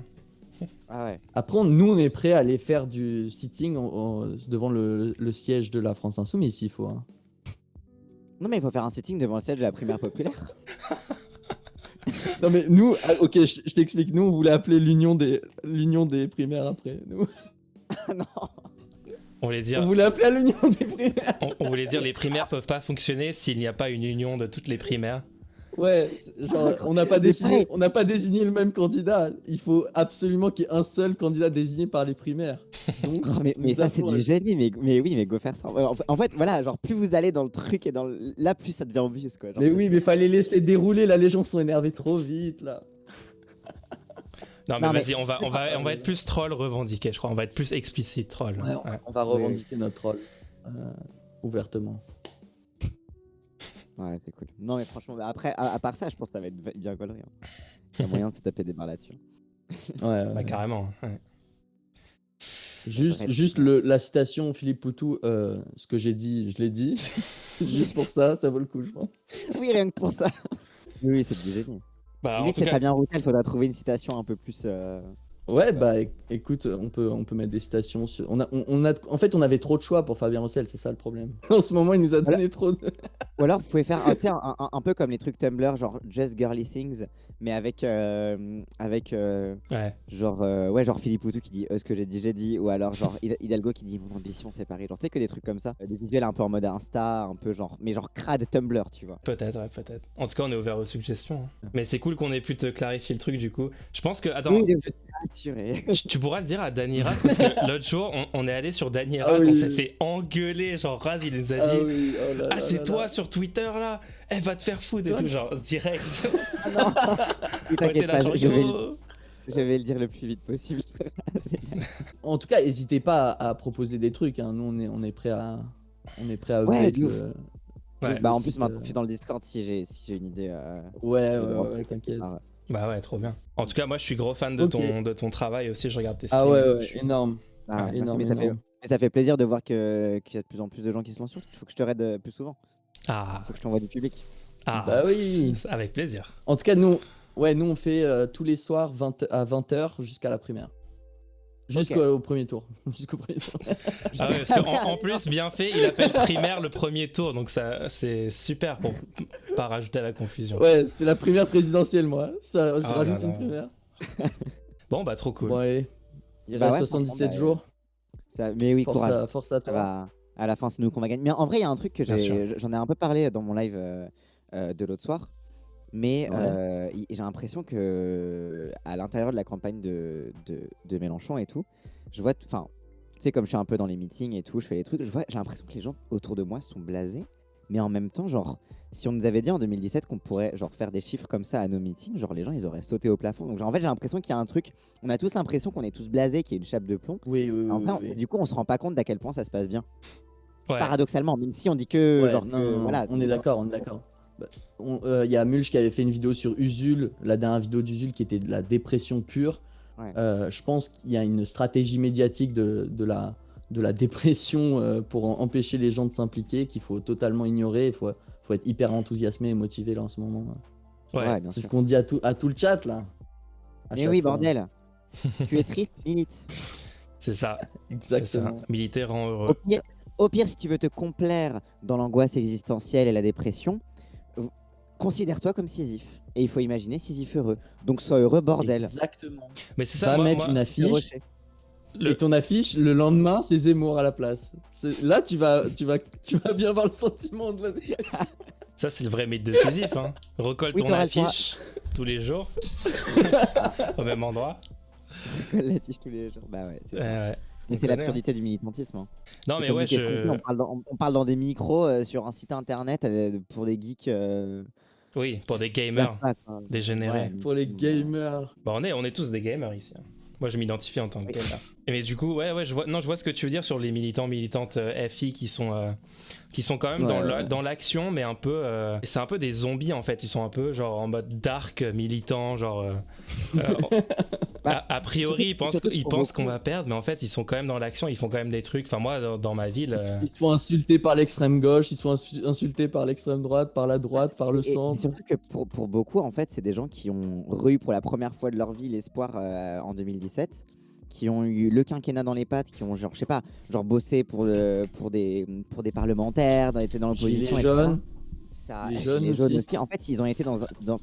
[SPEAKER 2] Ah ouais.
[SPEAKER 3] Après, nous, on est prêts à aller faire du sitting devant le siège de la France Insoumise s'il faut. Hein.
[SPEAKER 2] Non, mais il faut faire un sitting devant le siège de la primaire populaire.
[SPEAKER 3] Non, mais nous, ok, je t'explique. Nous, on voulait appeler l'union des primaires après. Nous.
[SPEAKER 2] Non.
[SPEAKER 1] On voulait
[SPEAKER 3] On
[SPEAKER 1] dire,
[SPEAKER 3] voulait appeler à l'union des primaires.
[SPEAKER 1] on voulait dire les primaires peuvent pas fonctionner s'il n'y a pas une union de toutes les primaires.
[SPEAKER 3] Ouais, genre, on n'a pas désigné le même candidat. Il faut absolument qu'il y ait un seul candidat désigné par les primaires. Donc,
[SPEAKER 2] Oh, mais
[SPEAKER 3] nous
[SPEAKER 2] ça, c'est
[SPEAKER 3] avons-
[SPEAKER 2] du génie. Mais oui, mais go faire ça. En fait, voilà, genre, plus vous allez dans le truc et là, plus ça devient obvious, quoi. Genre,
[SPEAKER 3] Mais
[SPEAKER 2] c'est-
[SPEAKER 3] oui, mais fallait laisser dérouler. Là, les gens sont énervés trop vite, là.
[SPEAKER 1] Non, mais
[SPEAKER 2] Non, mais-
[SPEAKER 1] vas-y, on va être plus troll revendiqué, je crois. On va être plus explicite troll.
[SPEAKER 3] Ouais,
[SPEAKER 1] Ouais.
[SPEAKER 3] on va revendiquer notre rôle ouvertement.
[SPEAKER 2] Ouais, c'est cool. Non, mais franchement, après, à part ça, je pense que ça va être bien gaulerie. Hein. Il y a moyen de se taper des barres là-dessus.
[SPEAKER 3] Ouais,
[SPEAKER 1] Bah, carrément. Ouais.
[SPEAKER 3] Juste la citation Philippe Poutou, ce que j'ai dit, je l'ai dit. Juste pour ça vaut le coup, je pense.
[SPEAKER 2] Oui, rien que pour ça. Oui, c'est du génie.
[SPEAKER 1] Bah, en
[SPEAKER 2] Limite,
[SPEAKER 1] tout
[SPEAKER 2] c'est
[SPEAKER 1] cas,
[SPEAKER 2] Fabien Roussel, il faudra trouver une citation un peu plus.
[SPEAKER 3] Ouais, bah écoute, on peut mettre des citations sur. En fait, on avait trop de choix pour Fabien Roussel, c'est ça le problème. En ce moment, il nous a donné trop de.
[SPEAKER 2] Ou alors, vous pouvez faire tu sais, un peu comme les trucs Tumblr, genre Just Girly Things, mais avec
[SPEAKER 1] ouais.
[SPEAKER 2] genre Philippe Poutou qui dit ce que j'ai dit, j'ai dit. Ou alors, genre Hidalgo qui dit mon ambition, c'est pareil. Genre, tu sais, que des trucs comme ça. Des visuels un peu en mode Insta, un peu genre. Mais genre crade Tumblr, tu vois.
[SPEAKER 1] Peut-être, ouais, peut-être. En tout cas, on est ouvert aux suggestions. Hein. Mais c'est cool qu'on ait pu te clarifier le truc, du coup. Je pense que. Attends,
[SPEAKER 2] Oui, je suis rassuré.
[SPEAKER 1] tu pourras le dire à Danny Raz, parce que l'autre jour, on est allé sur Danny Raz,
[SPEAKER 3] Ah oui.
[SPEAKER 1] on s'est fait engueuler. Genre, Raz, il nous a dit
[SPEAKER 3] oui, oh là
[SPEAKER 1] Ah,
[SPEAKER 3] là
[SPEAKER 1] c'est
[SPEAKER 3] là
[SPEAKER 1] toi
[SPEAKER 3] là.
[SPEAKER 1] sur Twitter là Elle va te faire foutre et
[SPEAKER 3] Toi,
[SPEAKER 1] tout, genre, direct.
[SPEAKER 2] Ah non.
[SPEAKER 1] On
[SPEAKER 2] Oui,
[SPEAKER 1] était
[SPEAKER 2] t'inquiète
[SPEAKER 1] là,
[SPEAKER 2] pas,
[SPEAKER 1] genre,
[SPEAKER 2] je vais,
[SPEAKER 1] yo.
[SPEAKER 2] je vais le dire le plus vite possible.
[SPEAKER 3] En tout cas, n'hésitez pas à proposer des trucs. Hein. Nous, on est prêt à
[SPEAKER 2] Ouais,
[SPEAKER 3] update
[SPEAKER 2] de ouf.
[SPEAKER 1] Ouais,
[SPEAKER 2] Bah, en
[SPEAKER 3] le
[SPEAKER 2] plus,
[SPEAKER 3] site,
[SPEAKER 2] maintenant, je suis dans le Discord si j'ai une idée.
[SPEAKER 3] Ouais, t'inquiète.
[SPEAKER 2] Ah ouais.
[SPEAKER 1] Bah ouais, trop bien. En tout cas, moi, je suis gros fan de,
[SPEAKER 3] Ok.
[SPEAKER 1] de ton travail aussi. Je regarde tes
[SPEAKER 3] Ah
[SPEAKER 1] streams. et tout,
[SPEAKER 3] ouais,
[SPEAKER 1] je suis-
[SPEAKER 3] énorme.
[SPEAKER 2] Ah ouais, merci,
[SPEAKER 3] énorme,
[SPEAKER 2] mais
[SPEAKER 3] énorme.
[SPEAKER 2] ça fait plaisir de voir qu'il y a de plus en plus de gens qui se lancent sur Twitch. Il faut que je te raide plus souvent.
[SPEAKER 1] Ah,
[SPEAKER 2] Il faut que je t'envoie du public.
[SPEAKER 1] ah,
[SPEAKER 3] Bah oui.
[SPEAKER 1] avec plaisir.
[SPEAKER 3] En tout cas, nous on fait tous les soirs à 20h jusqu'à la primaire. Jusqu'au premier tour. Jusqu'au premier tour.
[SPEAKER 1] Ah ouais, parce qu'en plus, bien fait, il appelle primaire le premier tour, donc ça, c'est super pour pas rajouter à la confusion.
[SPEAKER 3] Ouais, c'est la primaire présidentielle, moi. Ça, je
[SPEAKER 1] Ah
[SPEAKER 3] rajoute
[SPEAKER 1] là
[SPEAKER 3] une
[SPEAKER 1] là.
[SPEAKER 3] primaire.
[SPEAKER 1] Bon, bah trop cool.
[SPEAKER 3] Bon, allez. Il
[SPEAKER 2] Bah
[SPEAKER 3] reste
[SPEAKER 2] ouais,
[SPEAKER 3] 77
[SPEAKER 2] franchement,
[SPEAKER 3] jours.
[SPEAKER 2] Mais oui,
[SPEAKER 3] Force
[SPEAKER 2] courage.
[SPEAKER 3] à
[SPEAKER 2] Ça
[SPEAKER 3] toi.
[SPEAKER 2] va. À la fin, c'est nous qu'on va gagner. Mais en vrai, il y a un truc que
[SPEAKER 1] Bien sûr.
[SPEAKER 2] j'en ai un peu parlé dans mon live de l'autre soir. Mais
[SPEAKER 3] Ouais.
[SPEAKER 2] j'ai l'impression que à l'intérieur de la campagne de Mélenchon et tout, je vois, enfin, tu sais, comme je suis un peu dans les meetings et tout, je fais les trucs, j'ai l'impression que les gens autour de moi sont blasés. Mais en même temps, genre, si on nous avait dit en 2017 qu'on pourrait genre faire des chiffres comme ça à nos meetings, genre les gens ils auraient sauté au plafond. Donc genre, en fait, j'ai l'impression qu'il y a un truc, on a tous l'impression qu'on est tous blasés, qu'il y a une chape de plomb.
[SPEAKER 3] Oui.
[SPEAKER 2] En vrai, du coup, on se rend pas compte d'à quel point ça se passe bien.
[SPEAKER 1] Ouais.
[SPEAKER 2] Paradoxalement, même si on dit que
[SPEAKER 3] Ouais,
[SPEAKER 2] genre
[SPEAKER 3] non,
[SPEAKER 2] que,
[SPEAKER 3] non,
[SPEAKER 2] voilà,
[SPEAKER 3] on est d'accord. Il y a Mulch qui avait fait une vidéo sur Usul, la dernière vidéo d'Usul qui était de la dépression pure.
[SPEAKER 2] Ouais.
[SPEAKER 3] Je pense qu'il y a une stratégie médiatique de la dépression pour empêcher les gens de s'impliquer qu'il faut totalement ignorer. Il faut être hyper enthousiasmé et motivé là en ce moment.
[SPEAKER 1] Ouais.
[SPEAKER 2] bien
[SPEAKER 3] C'est
[SPEAKER 2] sûr.
[SPEAKER 3] ce qu'on dit à tout le chat là. À
[SPEAKER 2] Mais
[SPEAKER 3] chaque
[SPEAKER 2] oui,
[SPEAKER 3] fois.
[SPEAKER 2] bordel. Tu es triste, milite.
[SPEAKER 1] C'est ça. C'est ça.
[SPEAKER 3] Exactement.
[SPEAKER 1] Militer rend
[SPEAKER 2] Au
[SPEAKER 1] heureux.
[SPEAKER 2] pire, au pire, si tu veux te complaire dans l'angoisse existentielle et la dépression, considère-toi comme Sisyphe. Et il faut imaginer Sisyphe heureux. Donc sois heureux, bordel.
[SPEAKER 3] Exactement.
[SPEAKER 1] Mais c'est
[SPEAKER 3] Va
[SPEAKER 1] ça,
[SPEAKER 3] mettre une
[SPEAKER 2] Le
[SPEAKER 3] affiche.
[SPEAKER 2] rocher.
[SPEAKER 1] Le-
[SPEAKER 3] Et ton affiche, le lendemain, c'est Zemmour à la place. Là, tu vas bien voir le sentiment de la.
[SPEAKER 1] Ça, c'est le vrai mythe de Sisyphe. Hein. Recolle
[SPEAKER 2] Oui,
[SPEAKER 1] ton
[SPEAKER 2] t'auras le
[SPEAKER 1] affiche tous les jours au même endroit.
[SPEAKER 2] Colle l'affiche tous les jours. Bah ouais, c'est ça.
[SPEAKER 1] Ouais.
[SPEAKER 2] Mais
[SPEAKER 1] On
[SPEAKER 2] c'est
[SPEAKER 1] connaît,
[SPEAKER 2] l'absurdité du militantisme. Hein.
[SPEAKER 1] Non,
[SPEAKER 2] C'est
[SPEAKER 1] mais
[SPEAKER 2] comme
[SPEAKER 1] ouais,
[SPEAKER 2] dit, qu'est-ce qu'on fait on parle dans des micros sur un site internet pour des geeks.
[SPEAKER 1] Oui, pour des
[SPEAKER 2] qui
[SPEAKER 1] gamers
[SPEAKER 2] savent pas, quoi.
[SPEAKER 1] dégénérés.
[SPEAKER 2] Ouais.
[SPEAKER 3] Pour les gamers.
[SPEAKER 1] Bah, on est tous des gamers ici. Hein. Moi, je m'identifie en tant que gamer. Mais du coup, ouais, je vois ce que tu veux dire sur les militants, militantes FI qui sont quand même dans l'action, mais un peu. C'est un peu des zombies en fait. Ils sont un peu genre en mode dark militant, genre. A priori, ils pensent qu'on va perdre, mais en fait, ils sont quand même dans l'action. Ils font quand même des trucs. Enfin, moi, dans ma ville.
[SPEAKER 3] Ils se font insulter par l'extrême gauche, ils se font insulter par l'extrême droite, par la droite, par le
[SPEAKER 2] Et
[SPEAKER 3] centre.
[SPEAKER 2] surtout que pour beaucoup, en fait, c'est des gens qui ont eu pour la première fois de leur vie l'espoir en 2017, qui ont eu le quinquennat dans les pattes, qui ont genre, je sais pas, genre bossé pour des parlementaires, été dans l'opposition,
[SPEAKER 3] Gilets
[SPEAKER 2] etc.
[SPEAKER 3] jaunes.
[SPEAKER 2] Ça,
[SPEAKER 3] Les
[SPEAKER 2] les
[SPEAKER 3] jeunes
[SPEAKER 2] Gilets jaunes
[SPEAKER 3] aussi.
[SPEAKER 2] aussi. En fait, ils ont été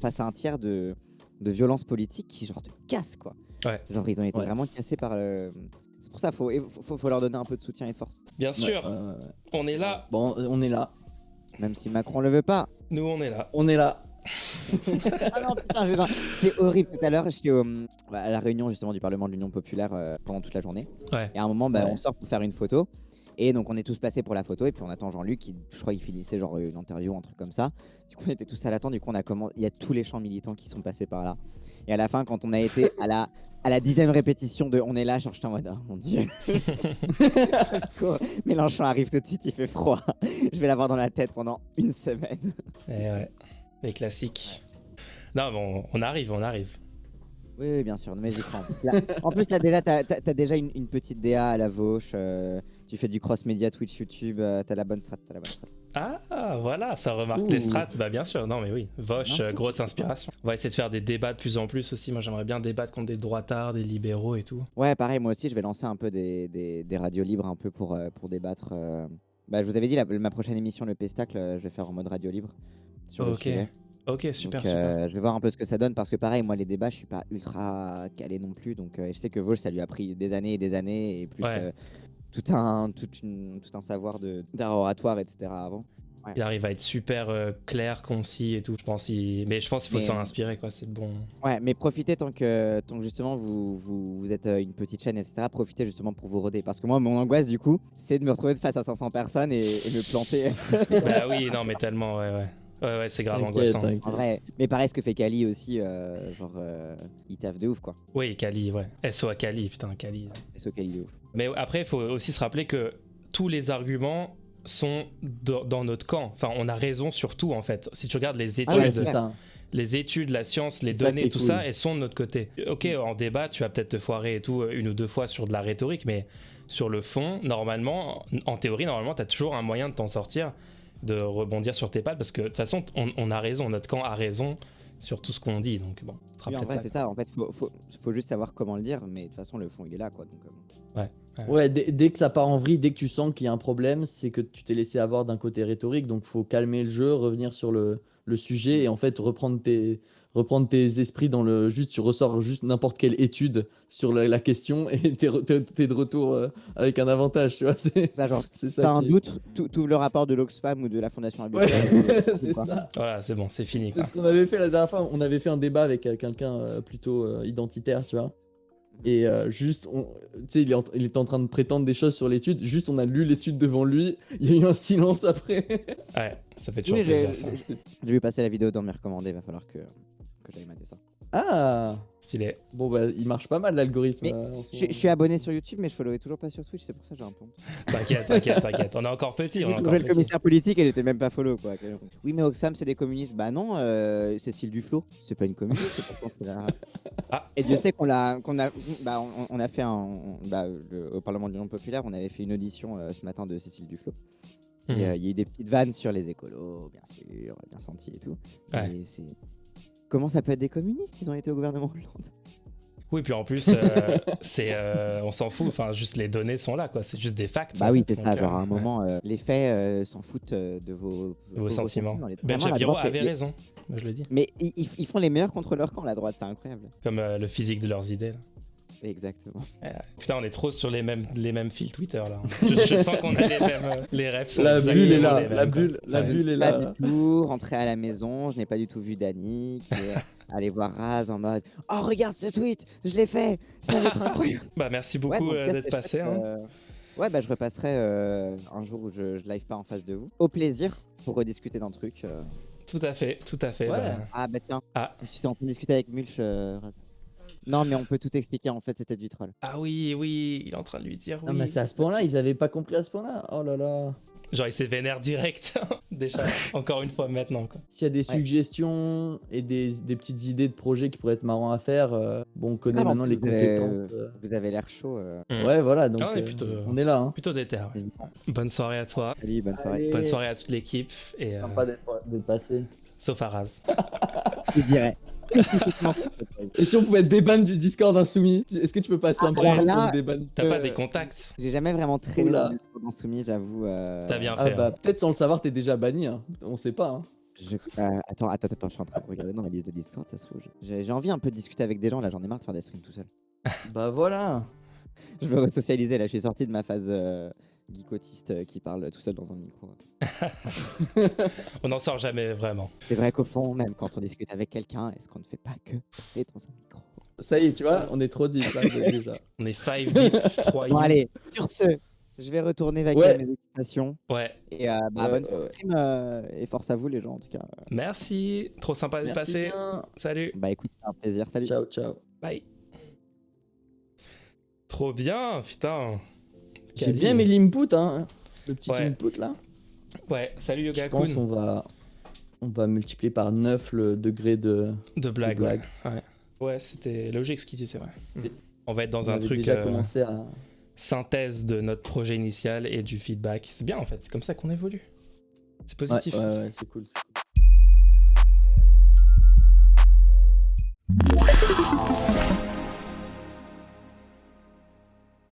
[SPEAKER 2] face à un tiers de violence politique qui genre te casse quoi.
[SPEAKER 1] Ouais.
[SPEAKER 2] Genre ils ont été
[SPEAKER 3] Ouais.
[SPEAKER 2] vraiment cassés par le. C'est pour ça faut leur donner un peu de soutien et de force.
[SPEAKER 1] Bien sûr,
[SPEAKER 3] Ouais.
[SPEAKER 1] on est là.
[SPEAKER 3] Bon, on est là.
[SPEAKER 2] Même si Macron le veut pas.
[SPEAKER 1] Nous, on est là.
[SPEAKER 3] On est là.
[SPEAKER 2] Ah non, putain, c'est horrible. Tout à l'heure, j'étais à la réunion justement du Parlement de l'Union populaire pendant toute la journée.
[SPEAKER 1] Ouais.
[SPEAKER 2] Et à un moment,
[SPEAKER 3] Ouais.
[SPEAKER 2] on sort pour faire une photo. Et donc, on est tous passés pour la photo. Et puis, on attend Jean-Luc, je crois qu'il finissait genre une interview, un truc comme ça. Du coup, on était tous à l'attente. Du coup, il y a tous les champs militants qui sont passés par là. Et à la fin, quand on a été à la 10e répétition de On est là, genre, j'étais en mode, oh mon dieu. Mélenchon arrive tout de suite, il fait froid. Je vais l'avoir dans la tête pendant une semaine.
[SPEAKER 1] Et ouais. Les classiques. Non, bon, on arrive.
[SPEAKER 2] Oui, bien sûr, mais j'y crois. En plus, là, déjà, t'as déjà une petite DA à la Vauche. Tu fais du cross-média Twitch, YouTube. T'as la bonne strat.
[SPEAKER 1] Ah, voilà, ça remarque les strats. Bah, bien sûr, non, mais oui. Vosh,
[SPEAKER 2] Non,
[SPEAKER 1] grosse inspiration. On va essayer de faire des débats de plus en plus aussi. Moi, j'aimerais bien débattre contre des droitards, des libéraux et tout.
[SPEAKER 2] Ouais, pareil, moi aussi, je vais lancer un peu des radios libres un peu pour débattre. Bah, je vous avais dit, ma prochaine émission, le Pestacle, je vais faire en mode radio libre. Sur le
[SPEAKER 1] Ok.
[SPEAKER 2] sujet.
[SPEAKER 1] Ok, super,
[SPEAKER 2] Donc,
[SPEAKER 1] super.
[SPEAKER 2] je vais voir un peu ce que ça donne parce que pareil, moi les débats, je suis pas ultra calé non plus. Donc je sais que Vauche, ça lui a pris des années et des années et plus
[SPEAKER 1] Ouais.
[SPEAKER 2] tout un savoir d'art oratoire, etc. avant.
[SPEAKER 1] Il arrive à être super clair, concis et tout. Mais je pense qu'il faut
[SPEAKER 2] Mais-
[SPEAKER 1] s'en inspirer, quoi. C'est bon.
[SPEAKER 2] Ouais, mais profitez tant que justement vous êtes une petite chaîne, etc. Profitez justement pour vous roder. Parce que moi, mon angoisse du coup, c'est de me retrouver face à 500 personnes et me planter.
[SPEAKER 1] Bah oui, non, mais tellement, ouais, c'est grave angoissant.
[SPEAKER 2] En vrai, mais pareil, ce que fait Kali aussi, il taffe de ouf quoi.
[SPEAKER 1] Oui, Kali, ouais. SO à Kali, putain, Kali.
[SPEAKER 2] C'est ce Kali de ouf.
[SPEAKER 1] Mais après, il faut aussi se rappeler que tous les arguments sont dans notre camp. Enfin, on a raison sur tout, en fait. Si tu regardes les études,
[SPEAKER 2] Ah ouais,
[SPEAKER 3] Ouais, c'est ça.
[SPEAKER 1] les études, la science, les
[SPEAKER 3] C'est ça qui
[SPEAKER 1] données,
[SPEAKER 3] est
[SPEAKER 1] tout
[SPEAKER 3] cool.
[SPEAKER 1] ça, elles sont de notre côté. Ok, en débat, tu vas peut-être te foirer et tout, une ou deux fois sur de la rhétorique, mais sur le fond, normalement, en théorie, normalement, tu as toujours un moyen de t'en sortir, de rebondir sur tes pattes, parce que de toute façon, on a raison, notre camp a raison sur tout ce qu'on dit, donc bon, ce sera
[SPEAKER 2] Oui, en
[SPEAKER 1] peut-être
[SPEAKER 2] vrai,
[SPEAKER 1] ça.
[SPEAKER 2] c'est ça. En fait, faut juste savoir comment le dire, mais de toute façon, le fond, il est là quoi. Donc,
[SPEAKER 3] Ouais, dès que ça part en vrille, dès que tu sens qu'il y a un problème, c'est que tu t'es laissé avoir d'un côté rhétorique, donc faut calmer le jeu, revenir sur le sujet et en fait reprendre tes esprits dans le. Juste, tu ressors juste n'importe quelle étude sur la question et t'es de retour avec un avantage, tu vois.
[SPEAKER 2] ça, genre,
[SPEAKER 3] C'est ça.
[SPEAKER 2] t'as un
[SPEAKER 3] qui est-
[SPEAKER 2] doute, t'ouvres le rapport de l'Oxfam ou de la Fondation
[SPEAKER 3] Ouais,
[SPEAKER 2] Abbé.
[SPEAKER 3] c'est ça.
[SPEAKER 1] Voilà, c'est bon, c'est fini,
[SPEAKER 3] C'est
[SPEAKER 1] quoi.
[SPEAKER 3] ce qu'on avait fait la dernière fois. On avait fait un débat avec quelqu'un plutôt identitaire, tu vois. Et juste, tu sais, il était en train de prétendre des choses sur l'étude. Juste, on a lu l'étude devant lui. Il y a eu un silence après.
[SPEAKER 1] Ouais, ça fait toujours
[SPEAKER 2] Oui,
[SPEAKER 1] plaisir, ça.
[SPEAKER 2] j'ai vu passer la vidéo dans mes recommandés, il va falloir que j'aille mater ça.
[SPEAKER 3] Ah,
[SPEAKER 1] Stylé.
[SPEAKER 3] bon bah il marche pas mal l'algorithme.
[SPEAKER 2] Mais
[SPEAKER 3] en ce
[SPEAKER 2] Je
[SPEAKER 3] moment.
[SPEAKER 2] suis abonné sur YouTube, mais je followais toujours pas sur Twitch, c'est pour ça que j'ai un peu honte.
[SPEAKER 1] T'inquiète. On est encore petit, on est
[SPEAKER 2] J'ai
[SPEAKER 1] encore
[SPEAKER 2] trouvé le
[SPEAKER 1] petit.
[SPEAKER 2] commissaire politique, elle était même pas follow quoi. Oui, mais Oxfam, c'est des communistes. Bah non, Cécile Duflot, c'est pas une communiste. C'est pas contre la-
[SPEAKER 1] Ah.
[SPEAKER 2] Et Dieu sait qu'on a fait au Parlement de l'Union populaire, on avait fait une audition ce matin de Cécile Duflot. Et
[SPEAKER 1] Mhm.
[SPEAKER 2] il y a eu des petites vannes sur les écolos, bien sûr, bien senti et tout.
[SPEAKER 1] Ouais.
[SPEAKER 2] Et comment ça peut être des communistes? Ils ont été au gouvernement Hollande.
[SPEAKER 1] Oui, puis en plus, on s'en fout. Enfin, juste les données sont là, quoi. C'est juste des facts.
[SPEAKER 2] Bah
[SPEAKER 1] en
[SPEAKER 2] oui,
[SPEAKER 1] fait.
[SPEAKER 2] c'est ça.
[SPEAKER 1] Donc,
[SPEAKER 2] Genre à un
[SPEAKER 1] ouais.
[SPEAKER 2] moment, les faits s'en foutent de vos
[SPEAKER 1] Sentiments.
[SPEAKER 2] Vraiment,
[SPEAKER 1] Ben
[SPEAKER 2] la
[SPEAKER 1] Shapiro
[SPEAKER 2] droite,
[SPEAKER 1] avait raison, moi je le dis.
[SPEAKER 2] Mais ils font les meilleurs contre leur camp, la droite, c'est incroyable.
[SPEAKER 1] Comme le physique de leurs idées. Là.
[SPEAKER 2] Exactement.
[SPEAKER 1] Putain, on est trop sur les mêmes fils Twitter là. Je sens qu'on a les mêmes les refs. sont
[SPEAKER 3] La bulle est
[SPEAKER 1] exactement
[SPEAKER 3] là,
[SPEAKER 1] les mêmes,
[SPEAKER 3] la
[SPEAKER 1] quoi.
[SPEAKER 3] bulle, la
[SPEAKER 1] Ouais.
[SPEAKER 3] bulle est
[SPEAKER 2] Pas
[SPEAKER 3] là.
[SPEAKER 2] du tout rentré à la maison, je n'ai pas du tout vu Dany qui est allé voir Raz en mode oh regarde ce tweet, je l'ai fait, ça va être incroyable.
[SPEAKER 1] Bah merci
[SPEAKER 2] Ouais,
[SPEAKER 1] beaucoup
[SPEAKER 2] donc, là,
[SPEAKER 1] d'être
[SPEAKER 2] c'est
[SPEAKER 1] passé.
[SPEAKER 2] chouette,
[SPEAKER 1] Hein.
[SPEAKER 2] Ouais, bah je repasserai un jour où je live pas en face de vous. Au plaisir pour rediscuter d'un truc.
[SPEAKER 1] Tout à fait.
[SPEAKER 3] Ouais.
[SPEAKER 1] Bah,
[SPEAKER 2] Ah bah tiens,
[SPEAKER 1] Ah.
[SPEAKER 2] je suis en train de discuter avec Mulch, Raz. Non mais on peut tout expliquer, en fait c'était du troll.
[SPEAKER 1] Ah oui, il est en train de lui dire
[SPEAKER 3] Non
[SPEAKER 1] oui.
[SPEAKER 3] mais c'est à ce point-là, ils avaient pas compris à ce point-là. Oh là là.
[SPEAKER 1] Genre il s'est vénère direct. Déjà, encore une fois maintenant. Quoi.
[SPEAKER 3] S'il y a des
[SPEAKER 2] Ouais.
[SPEAKER 3] suggestions et des petites idées de projets qui pourraient être marrants à faire, bon, on connaît
[SPEAKER 2] Ah,
[SPEAKER 3] maintenant les
[SPEAKER 2] vous avez-
[SPEAKER 3] compétences.
[SPEAKER 2] Vous avez l'air chaud.
[SPEAKER 3] Ouais, voilà, donc
[SPEAKER 1] Ah, on est plutôt-
[SPEAKER 3] on est là. Hein.
[SPEAKER 1] Plutôt déter. Ouais. Bonne soirée à toi.
[SPEAKER 2] Salut, bonne soirée.
[SPEAKER 3] Allez.
[SPEAKER 1] Bonne soirée à toute l'équipe. Et,
[SPEAKER 3] Sympa d'être passé.
[SPEAKER 1] sauf à Raz.
[SPEAKER 2] Je dirais. Spécifiquement.
[SPEAKER 3] Et si on pouvait être déban du Discord insoumis, est-ce que tu peux passer un petit
[SPEAKER 2] alors
[SPEAKER 3] moment
[SPEAKER 2] là,
[SPEAKER 3] pour me déban
[SPEAKER 1] T'as pas des contacts.
[SPEAKER 2] J'ai jamais vraiment traîné
[SPEAKER 3] Oula.
[SPEAKER 2] dans le Discord insoumis, j'avoue.
[SPEAKER 1] T'as bien
[SPEAKER 3] Ah
[SPEAKER 1] fait.
[SPEAKER 3] bah
[SPEAKER 1] hein.
[SPEAKER 3] peut-être sans le savoir, t'es déjà banni. Hein. On sait pas. Hein.
[SPEAKER 2] Attends, je suis en train de regarder dans ma liste de Discord, ça se trouve. J'ai envie un peu de discuter avec des gens, là, j'en ai marre de faire des streams tout seul.
[SPEAKER 3] Bah voilà.
[SPEAKER 2] Je veux resocialiser, là, je suis sorti de ma phase geekotiste qui parle tout seul dans un micro.
[SPEAKER 1] On n'en sort jamais vraiment.
[SPEAKER 2] C'est vrai qu'au fond, même quand on discute avec quelqu'un, est-ce qu'on ne fait pas que parler dans un micro?
[SPEAKER 3] Ça y est, tu vois, on est trop deep là, déjà.
[SPEAKER 1] On est 5 deep, 3
[SPEAKER 2] Bon,
[SPEAKER 1] in.
[SPEAKER 2] allez, sur ce, je vais retourner vaquer
[SPEAKER 3] Ouais.
[SPEAKER 2] à mes occupations.
[SPEAKER 1] Ouais.
[SPEAKER 2] Et bonne stream et force à vous, les gens, en tout cas.
[SPEAKER 1] Merci. Trop sympa d'être
[SPEAKER 3] Merci
[SPEAKER 1] passé.
[SPEAKER 3] bien.
[SPEAKER 1] Salut.
[SPEAKER 2] Bah écoute, c'est un plaisir, salut.
[SPEAKER 3] Ciao, ciao.
[SPEAKER 1] Bye. Trop bien, putain.
[SPEAKER 3] J'ai
[SPEAKER 1] Kali.
[SPEAKER 3] bien aimé l'input, hein. Le petit
[SPEAKER 1] Ouais.
[SPEAKER 3] input là.
[SPEAKER 1] Ouais, salut
[SPEAKER 3] Je
[SPEAKER 1] Yoga
[SPEAKER 3] pense
[SPEAKER 1] Kun.
[SPEAKER 3] on va multiplier par 9 le degré de.
[SPEAKER 1] De blague.
[SPEAKER 3] de blague.
[SPEAKER 1] Ouais, ouais c'était logique ce qu'il dit, c'est vrai.
[SPEAKER 3] Et-
[SPEAKER 1] On va être dans
[SPEAKER 3] on
[SPEAKER 1] un
[SPEAKER 3] avait
[SPEAKER 1] truc
[SPEAKER 3] déjà commencé à.
[SPEAKER 1] synthèse de notre projet initial et du feedback. C'est bien en fait, c'est comme ça qu'on évolue. C'est positif.
[SPEAKER 3] Ouais,
[SPEAKER 1] ça.
[SPEAKER 3] ouais, c'est cool. C'est cool.